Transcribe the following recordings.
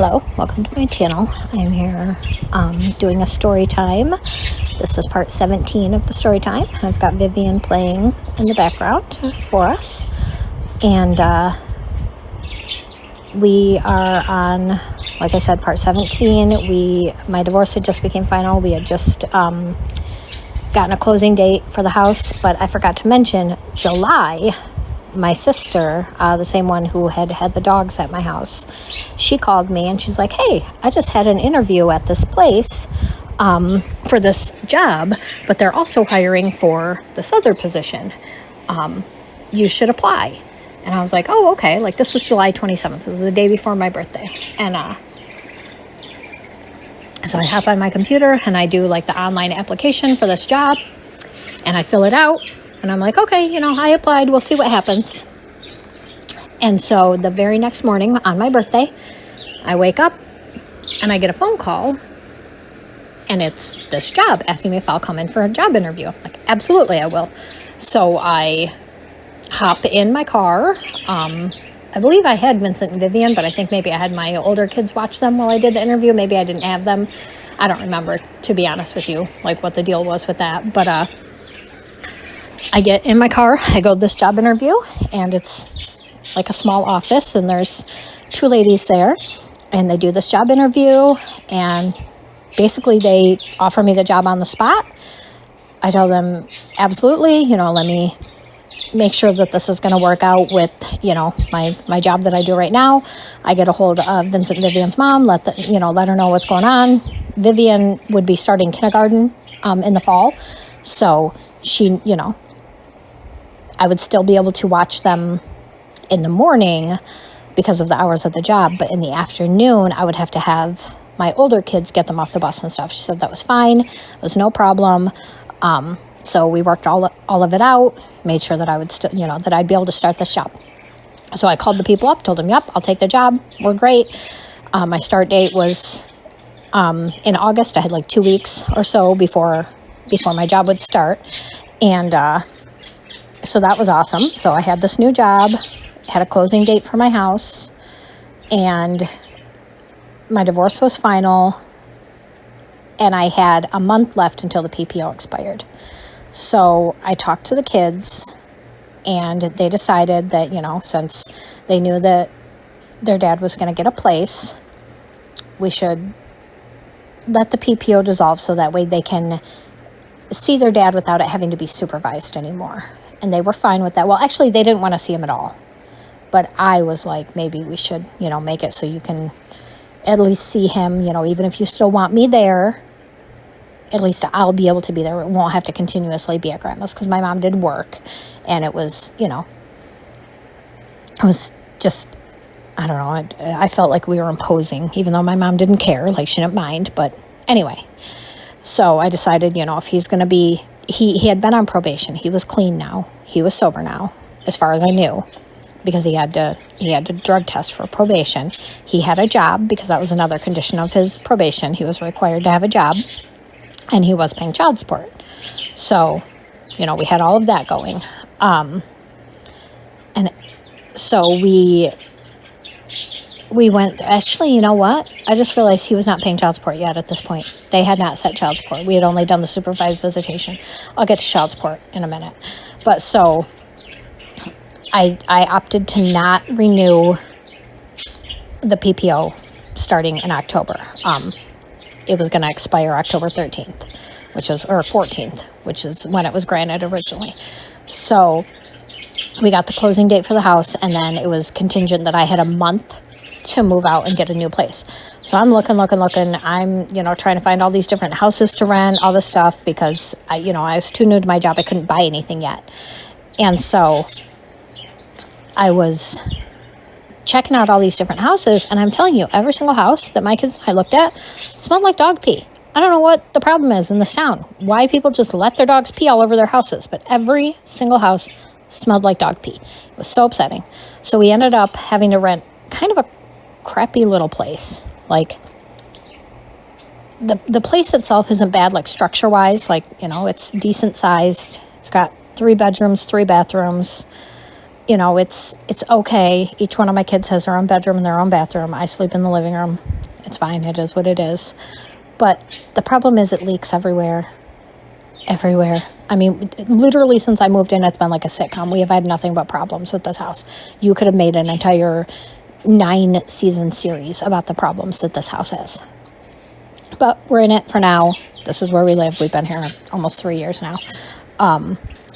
Hello, welcome to my channel. I'm here doing a story time. This is part 17 of the story time. I've got Vivian playing in the background for us. And we are on, like I said, part 17. My divorce had just became final. We had just gotten a closing date for the house, but I forgot to mention July. My sister, the same one who had the dogs at my house, she called me and she's like, hey, I just had an interview at this place for this job, but they're also hiring for this other position. You should apply. And I was like, oh, okay. Like, this was July 27th. It was the day before my birthday. And so I hop on my computer and I do like the online application for this job and I fill it out. And I'm like, okay, I applied. We'll see what happens. And so the very next morning on my birthday, I wake up and I get a phone call. And it's this job asking me if I'll come in for a job interview. I'm like, absolutely, I will. So I hop in my car. I believe I had Vincent and Vivian, but I think maybe I had my older kids watch them while I did the interview. Maybe I didn't have them. I don't remember, to be honest with you, like what the deal was with that. But I get in my car, I go to this job interview, and it's like a small office, and there's two ladies there, and they do this job interview, and basically they offer me the job on the spot. I tell them, absolutely, let me make sure that this is going to work out with, my job that I do right now. I get a hold of Vincent and Vivian's mom, let her know what's going on. Vivian would be starting kindergarten in the fall, so she, I would still be able to watch them in the morning because of the hours of the job. But in the afternoon, I would have to have my older kids get them off the bus and stuff. She said that was fine. It was no problem. So we worked all of it out, made sure that I would still, that I'd be able to start this job. So I called the people up, told them, yep, I'll take the job. We're great. My start date was in August. I had like 2 weeks or so before my job would start. And so that was awesome. So I had this new job, had a closing date for my house, and my divorce was final, and I had a month left until the PPO expired. So I talked to the kids, and they decided that, since they knew that their dad was going to get a place, we should let the PPO dissolve so that way they can see their dad without it having to be supervised anymore. And they were fine with that. Well, actually, they didn't want to see him at all. But I was like, maybe we should, make it so you can at least see him, even if you still want me there, at least I'll be able to be there. It won't have to continuously be at grandma's because my mom did work. And it was, it was just, I don't know. I felt like we were imposing, even though my mom didn't care, like she didn't mind. But anyway, so I decided, if he's going to be, he had been on probation. He was clean now. He was sober now, as far as I knew, because he had to drug test for probation. He had a job because that was another condition of his probation. He was required to have a job, and he was paying child support. So, we had all of that going. And so we went, actually, you know what? I just realized he was not paying child support yet at this point. They had not set child support. We had only done the supervised visitation. I'll get to child support in a minute. But so I opted to not renew the PPO starting in October. It was going to expire October 13th, or 14th, which is when it was granted originally. So we got the closing date for the house, and then it was contingent that I had a month to move out and get a new place. So I'm looking. I'm, trying to find all these different houses to rent, all this stuff, because I was too new to my job. I couldn't buy anything yet. And so I was checking out all these different houses, and I'm telling you, every single house that my kids and I looked at smelled like dog pee. I don't know what the problem is in this town, why people just let their dogs pee all over their houses, but every single house smelled like dog pee. It was so upsetting. So we ended up having to rent kind of a crappy little place. Like, the place itself isn't bad, like structure-wise. Like, it's decent sized. It's got 3 bedrooms, 3 bathrooms. you know, it's okay. Each one of my kids has their own bedroom and their own bathroom. I sleep in the living room. It's fine. It is what it is. But the problem is it leaks everywhere. Everywhere. I mean, literally since I moved in, it's been like a sitcom. We have had nothing but problems with this house. You could have made an entire 9-season series about the problems that this house has. But we're in it for now. This is where we live. We've been here almost 3 years now.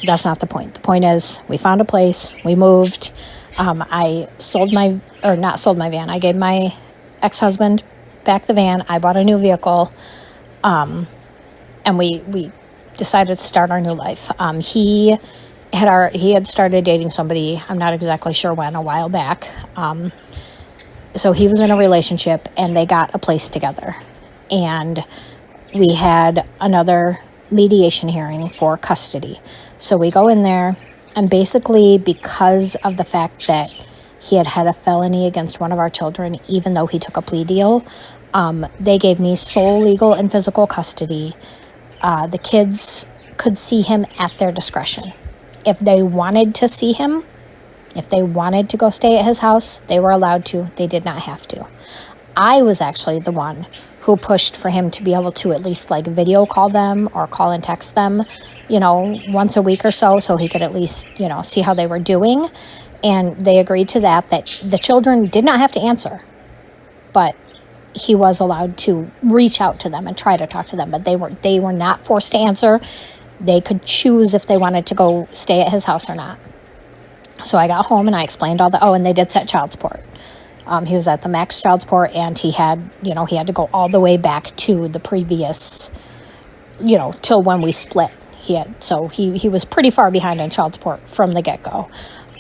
That's not the point. The point is we found a place. We moved. I not sold my van. I gave my ex-husband back the van. I bought a new vehicle. And we decided to start our new life. He had started dating somebody, I'm not exactly sure when, a while back. So he was in a relationship and they got a place together. And we had another mediation hearing for custody. So we go in there, and basically because of the fact that he had a felony against one of our children, even though he took a plea deal, they gave me sole legal and physical custody. The kids could see him at their discretion. If they wanted to see him, if they wanted to go stay at his house, they were allowed to. They did not have to. I was actually the one who pushed for him to be able to at least like video call them or call and text them, you know, once a week or so he could at least, you know, see how they were doing. And they agreed to that the children did not have to answer, but he was allowed to reach out to them and try to talk to them, but they were not forced to answer. They could choose if they wanted to go stay at his house or not. So I got home and I explained and they did set child support. He was at the max child support, and he had to go all the way back to the previous, you know, till when we split. So he was pretty far behind on child support from the get-go.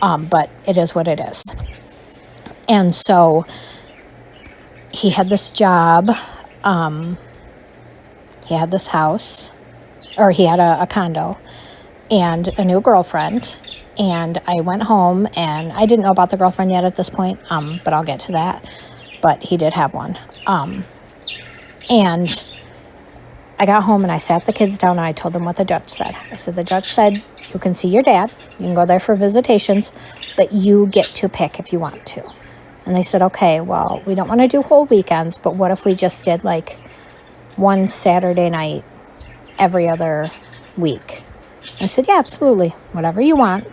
But it is what it is. And so he had this job, he had this house, or he had a condo, and a new girlfriend, and I went home, and I didn't know about the girlfriend yet at this point, but I'll get to that, but he did have one, and I got home, and I sat the kids down, and I told them what the judge said. I said, the judge said, you can see your dad, you can go there for visitations, but you get to pick if you want to. And they said, okay, well, we don't want to do whole weekends, but what if we just did like one Saturday night every other week? I said, yeah, absolutely. Whatever you want.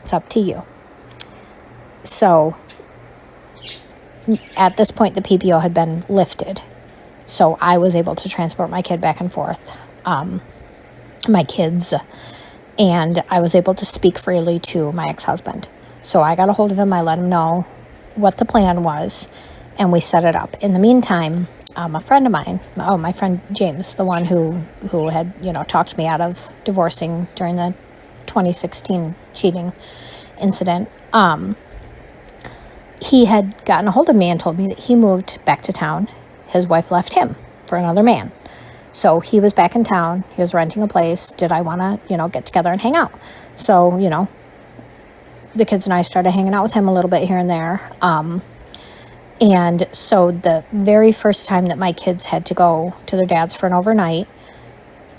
It's up to you. So at this point, the PPO had been lifted. So I was able to transport my kid back and forth, my kids, and I was able to speak freely to my ex-husband. So I got a hold of him. I let him know what the plan was, and we set it up. In the meantime, a friend of mine, my friend James, the one who had, you know, talked me out of divorcing during the 2016 cheating incident, he had gotten a hold of me and told me that he moved back to town. His wife left him for another man. So he was back in town. He was renting a place. Did I want to, you know, get together and hang out? So, you know, the kids and I started hanging out with him a little bit here and there. And so the very first time that my kids had to go to their dad's for an overnight,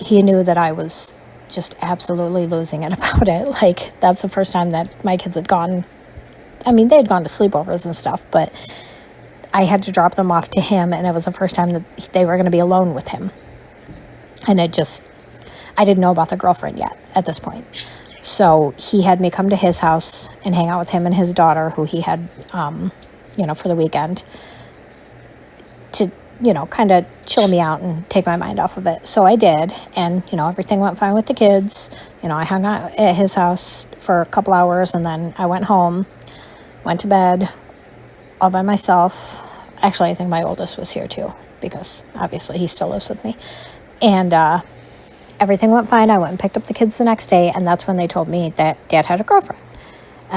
he knew that I was just absolutely losing it about it. Like, that's the first time that my kids had gone. I mean, they had gone to sleepovers and stuff, but I had to drop them off to him, and it was the first time that they were going to be alone with him. And I didn't know about the girlfriend yet at this point. So he had me come to his house and hang out with him and his daughter, who he had, you know, for the weekend, to, you know, kind of chill me out and take my mind off of it. So I did, and, you know, everything went fine with the kids. You know, I hung out at his house for a couple hours, and then I went home, went to bed all by myself. Actually, I think my oldest was here too, because obviously he still lives with me. And everything went fine. I went and picked up the kids the next day, and that's when they told me that Dad had a girlfriend.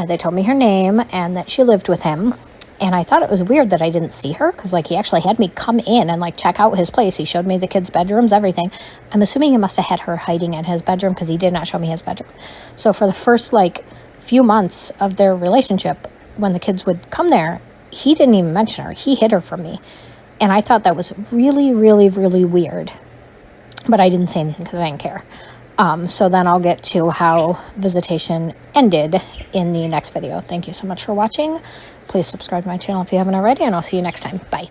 They told me her name and that she lived with him. And I thought it was weird that I didn't see her, because, like, he actually had me come in and, like, check out his place. He showed me the kids' bedrooms, everything. I'm assuming he must have had her hiding in his bedroom, because he did not show me his bedroom. So for the first, like, few months of their relationship, when the kids would come there, he didn't even mention her. He hid her from me. And I thought that was really, really, really weird. But I didn't say anything because I didn't care. So then I'll get to how visitation ended in the next video. Thank you so much for watching. Please subscribe to my channel if you haven't already, and I'll see you next time. Bye.